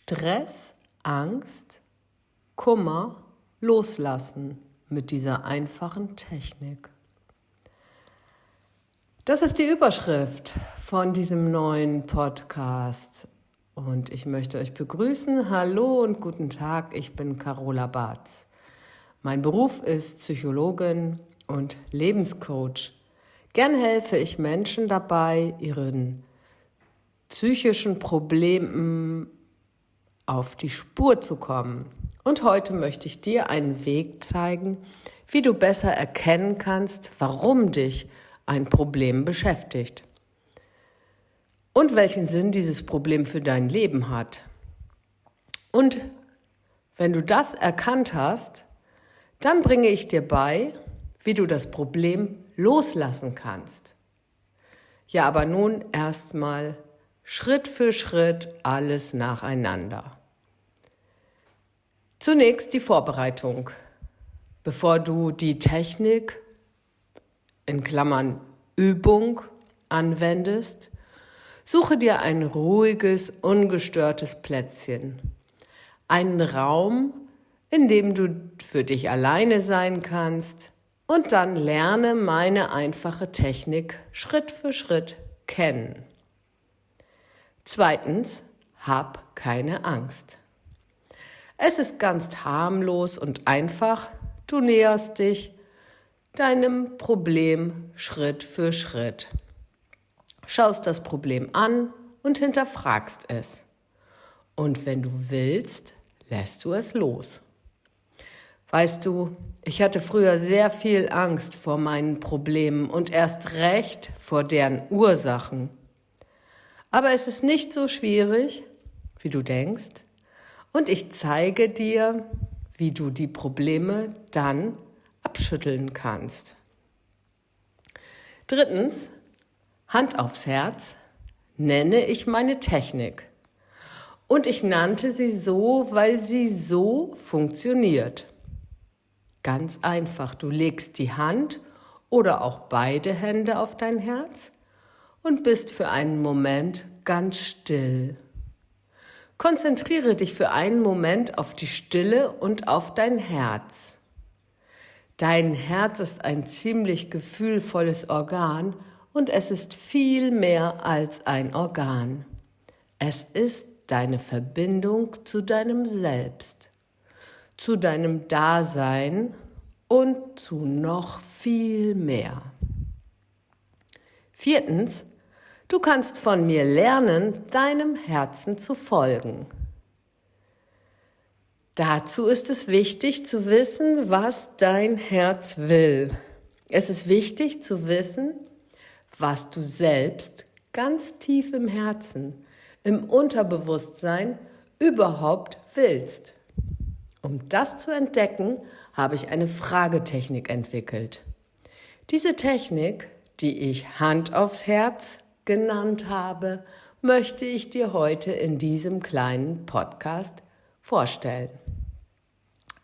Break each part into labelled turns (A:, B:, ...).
A: Stress, Angst, Kummer loslassen mit dieser einfachen Technik. Das ist die Überschrift von diesem neuen Podcast und ich möchte euch begrüßen. Hallo und guten Tag, ich bin Carola Bartz. Mein Beruf ist Psychologin und Lebenscoach. Gern helfe ich Menschen dabei, ihren psychischen Problemen auf die Spur zu kommen. Und heute möchte ich dir einen Weg zeigen, wie du besser erkennen kannst, warum dich ein Problem beschäftigt und welchen Sinn dieses Problem für dein Leben hat. Und wenn du das erkannt hast, dann bringe ich dir bei, wie du das Problem loslassen kannst. Ja, aber nun erstmal Schritt für Schritt alles nacheinander. Zunächst die Vorbereitung. Bevor du die Technik, in Klammern Übung, anwendest, suche dir ein ruhiges, ungestörtes Plätzchen. Einen Raum, in dem du für dich alleine sein kannst und dann lerne meine einfache Technik Schritt für Schritt kennen. Zweitens, hab keine Angst. Es ist ganz harmlos und einfach. Du näherst dich deinem Problem Schritt für Schritt. Schaust das Problem an und hinterfragst es. Und wenn du willst, lässt du es los. Weißt du, ich hatte früher sehr viel Angst vor meinen Problemen und erst recht vor deren Ursachen. Aber es ist nicht so schwierig, wie du denkst, und ich zeige dir, wie du die Probleme dann abschütteln kannst. Drittens, Hand aufs Herz, nenne ich meine Technik. Und ich nannte sie so, weil sie so funktioniert. Ganz einfach, du legst die Hand oder auch beide Hände auf dein Herz und bist für einen Moment ganz still. Konzentriere dich für einen Moment auf die Stille und auf dein Herz. Dein Herz ist ein ziemlich gefühlvolles Organ und es ist viel mehr als ein Organ. Es ist deine Verbindung zu deinem Selbst, zu deinem Dasein und zu noch viel mehr. Viertens, du kannst von mir lernen, deinem Herzen zu folgen. Dazu ist es wichtig zu wissen, was dein Herz will. Es ist wichtig zu wissen, was du selbst ganz tief im Herzen, im Unterbewusstsein überhaupt willst. Um das zu entdecken, habe ich eine Fragetechnik entwickelt. Diese Technik, die ich Hand aufs Herz genannt habe, möchte ich dir heute in diesem kleinen Podcast vorstellen.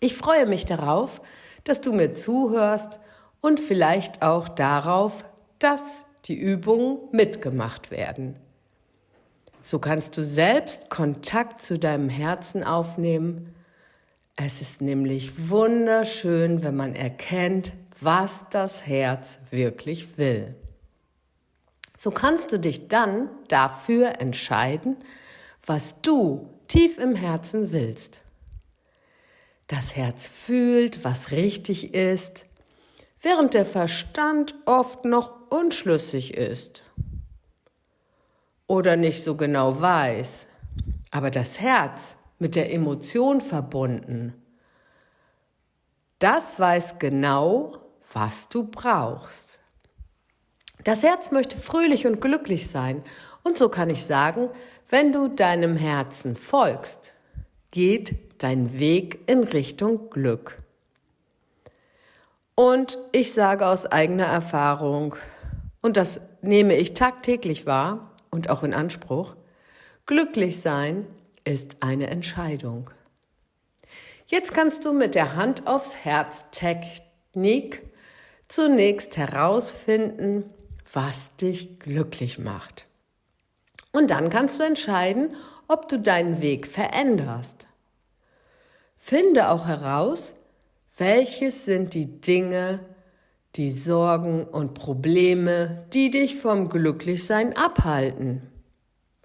A: Ich freue mich darauf, dass du mir zuhörst und vielleicht auch darauf, dass die Übungen mitgemacht werden. So kannst du selbst Kontakt zu deinem Herzen aufnehmen. Es ist nämlich wunderschön, wenn man erkennt, was das Herz wirklich will. So kannst du dich dann dafür entscheiden, was du tief im Herzen willst. Das Herz fühlt, was richtig ist, während der Verstand oft noch unschlüssig ist oder nicht so genau weiß. Aber das Herz, mit der Emotion verbunden, das weiß genau, was du brauchst. Das Herz möchte fröhlich und glücklich sein. Und so kann ich sagen, wenn du deinem Herzen folgst, geht dein Weg in Richtung Glück. Und ich sage aus eigener Erfahrung, und das nehme ich tagtäglich wahr und auch in Anspruch, glücklich sein ist eine Entscheidung. Jetzt kannst du mit der Hand aufs Herz Technik zunächst herausfinden, was dich glücklich macht. Und dann kannst du entscheiden, ob du deinen Weg veränderst. Finde auch heraus, welches sind die Dinge, die Sorgen und Probleme, die dich vom Glücklichsein abhalten.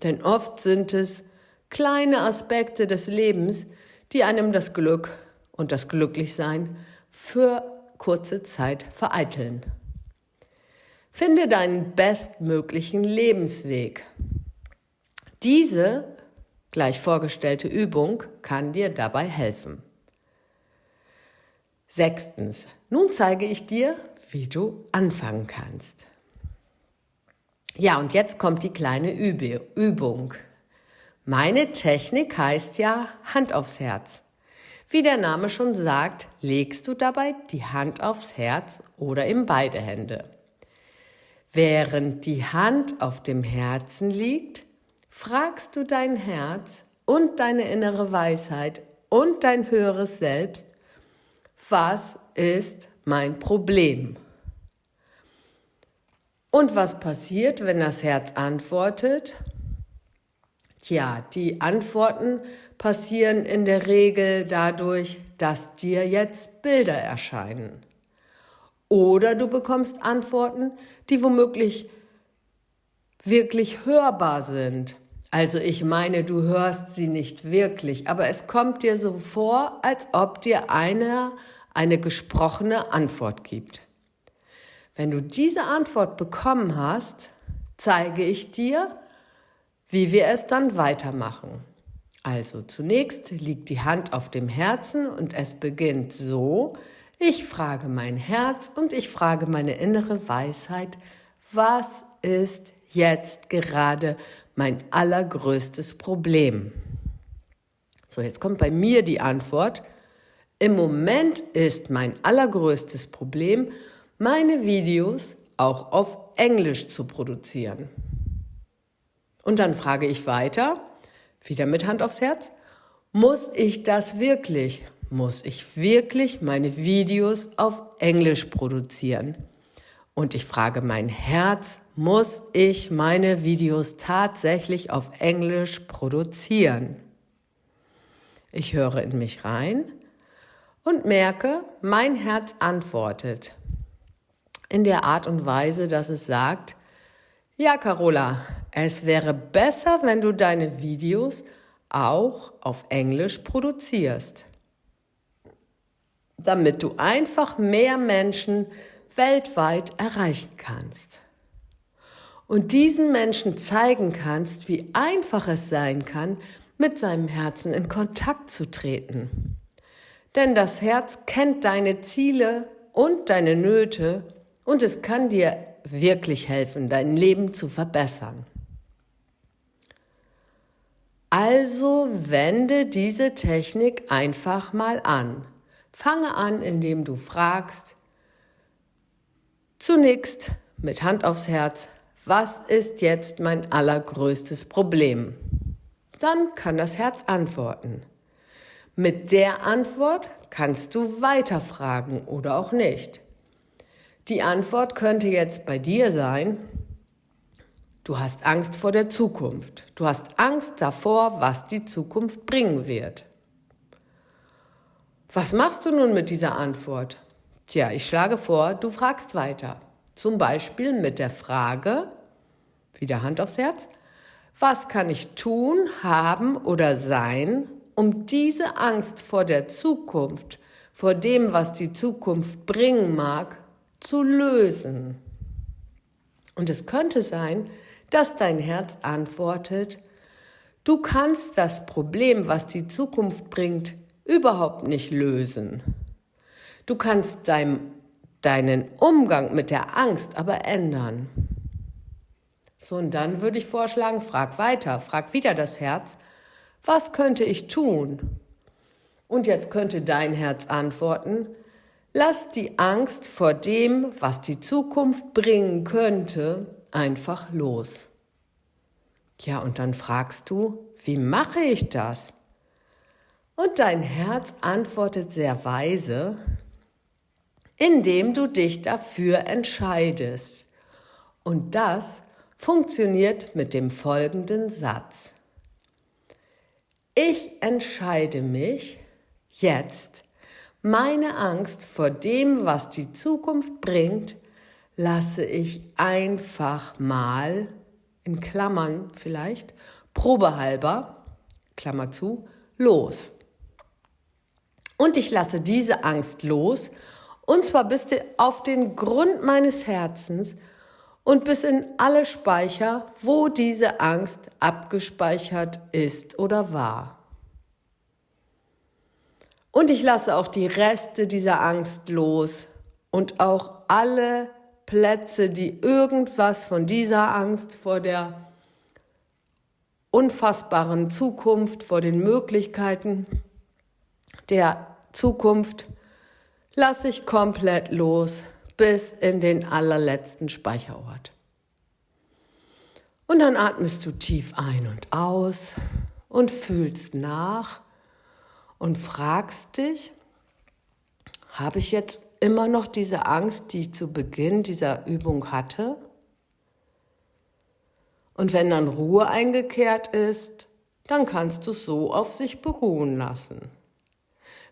A: Denn oft sind es kleine Aspekte des Lebens, die einem das Glück und das Glücklichsein für kurze Zeit vereiteln. Finde deinen bestmöglichen Lebensweg. Diese gleich vorgestellte Übung kann dir dabei helfen. 6. Nun zeige ich dir, wie du anfangen kannst. Ja, und jetzt kommt die kleine Übung. Meine Technik heißt ja Hand aufs Herz. Wie der Name schon sagt, legst du dabei die Hand aufs Herz oder in beide Hände. Während die Hand auf dem Herzen liegt, fragst du dein Herz und deine innere Weisheit und dein höheres Selbst, was ist mein Problem? Und was passiert, wenn das Herz antwortet? Tja, die Antworten passieren in der Regel dadurch, dass dir jetzt Bilder erscheinen. Oder du bekommst Antworten, die womöglich wirklich hörbar sind. Also ich meine, du hörst sie nicht wirklich, aber es kommt dir so vor, als ob dir einer eine gesprochene Antwort gibt. Wenn du diese Antwort bekommen hast, zeige ich dir, wie wir es dann weitermachen. Also zunächst liegt die Hand auf dem Herzen und es beginnt so: Ich frage mein Herz und ich frage meine innere Weisheit, was ist jetzt gerade mein allergrößtes Problem? So, jetzt kommt bei mir die Antwort: Im Moment ist mein allergrößtes Problem, meine Videos auch auf Englisch zu produzieren. Und dann frage ich weiter, wieder mit Hand aufs Herz: Muss ich das wirklich? Muss ich wirklich meine Videos auf Englisch produzieren? Und ich frage mein Herz, muss ich meine Videos tatsächlich auf Englisch produzieren? Ich höre in mich rein und merke, mein Herz antwortet in der Art und Weise, dass es sagt: Ja, Carola, es wäre besser, wenn du deine Videos auch auf Englisch produzierst, damit du einfach mehr Menschen weltweit erreichen kannst. Und diesen Menschen zeigen kannst, wie einfach es sein kann, mit seinem Herzen in Kontakt zu treten. Denn das Herz kennt deine Ziele und deine Nöte und es kann dir wirklich helfen, dein Leben zu verbessern. Also wende diese Technik einfach mal an. Fange an, indem du fragst, zunächst mit Hand aufs Herz: Was ist jetzt mein allergrößtes Problem? Dann kann das Herz antworten. Mit der Antwort kannst du weiterfragen oder auch nicht. Die Antwort könnte jetzt bei dir sein: Du hast Angst vor der Zukunft. Du hast Angst davor, was die Zukunft bringen wird. Was machst du nun mit dieser Antwort? Tja, ich schlage vor, du fragst weiter. Zum Beispiel mit der Frage, wieder Hand aufs Herz: Was kann ich tun, haben oder sein, um diese Angst vor der Zukunft, vor dem, was die Zukunft bringen mag, zu lösen? Und es könnte sein, dass dein Herz antwortet: Du kannst das Problem, was die Zukunft bringt, überhaupt nicht lösen. Du kannst deinen Umgang mit der Angst aber ändern. So, und dann würde ich vorschlagen, frag weiter, frag wieder das Herz: Was könnte ich tun? Und jetzt könnte dein Herz antworten: Lass die Angst vor dem, was die Zukunft bringen könnte, einfach los. Ja, und dann fragst du: Wie mache ich das? Und dein Herz antwortet sehr weise: Indem du dich dafür entscheidest und das, funktioniert mit dem folgenden Satz. Ich entscheide mich jetzt, meine Angst vor dem, was die Zukunft bringt, lasse ich einfach mal, in Klammern vielleicht, probehalber, Klammer zu, los. Und ich lasse diese Angst los, und zwar bis auf den Grund meines Herzens und bis in alle Speicher, wo diese Angst abgespeichert ist oder war. Und ich lasse auch die Reste dieser Angst los und auch alle Plätze, die irgendwas von dieser Angst vor der unfassbaren Zukunft, vor den Möglichkeiten der Zukunft, lasse ich komplett los bis in den allerletzten Speicherort. Und dann atmest du tief ein und aus und fühlst nach und fragst dich, habe ich jetzt immer noch diese Angst, die ich zu Beginn dieser Übung hatte? Und wenn dann Ruhe eingekehrt ist, dann kannst du es so auf sich beruhen lassen.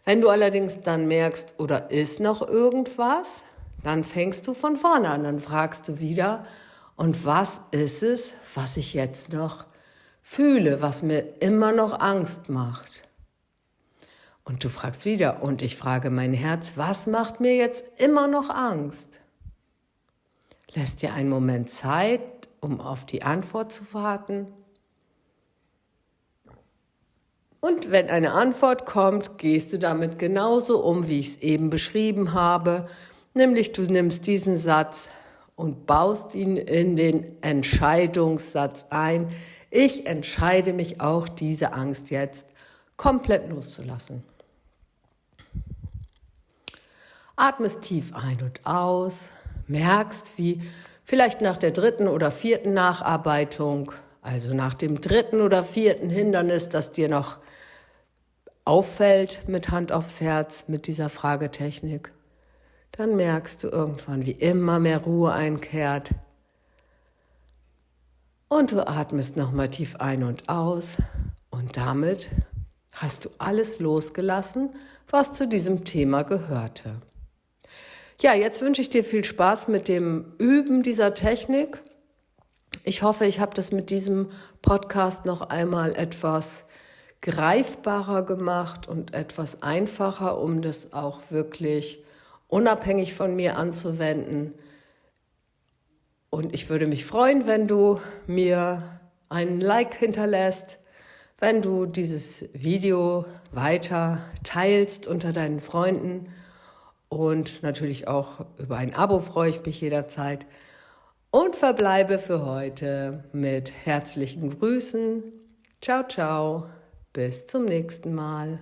A: Wenn du allerdings dann merkst, oder ist noch irgendwas, dann fängst du von vorne an, dann fragst du wieder, und was ist es, was ich jetzt noch fühle, was mir immer noch Angst macht? Und du fragst wieder, und ich frage mein Herz, was macht mir jetzt immer noch Angst? Lässt dir einen Moment Zeit, um auf die Antwort zu warten. Und wenn eine Antwort kommt, gehst du damit genauso um, wie ich es eben beschrieben habe. Nämlich du nimmst diesen Satz und baust ihn in den Entscheidungssatz ein. Ich entscheide mich auch, diese Angst jetzt komplett loszulassen. Atmest tief ein und aus, merkst, wie vielleicht nach der 3. oder 4. Nacharbeitung, also nach dem 3. oder 4. Hindernis, das dir noch auffällt mit Hand aufs Herz, mit dieser Fragetechnik, dann merkst du irgendwann, wie immer mehr Ruhe einkehrt. Und du atmest nochmal tief ein und aus und damit hast du alles losgelassen, was zu diesem Thema gehörte. Ja, jetzt wünsche ich dir viel Spaß mit dem Üben dieser Technik. Ich hoffe, ich habe das mit diesem Podcast noch einmal etwas greifbarer gemacht und etwas einfacher, um das auch wirklich unabhängig von mir anzuwenden. Und ich würde mich freuen, wenn du mir einen Like hinterlässt, wenn du dieses Video weiter teilst unter deinen Freunden. Und natürlich auch über ein Abo freue ich mich jederzeit. Und verbleibe für heute mit herzlichen Grüßen. Ciao, ciao. Bis zum nächsten Mal.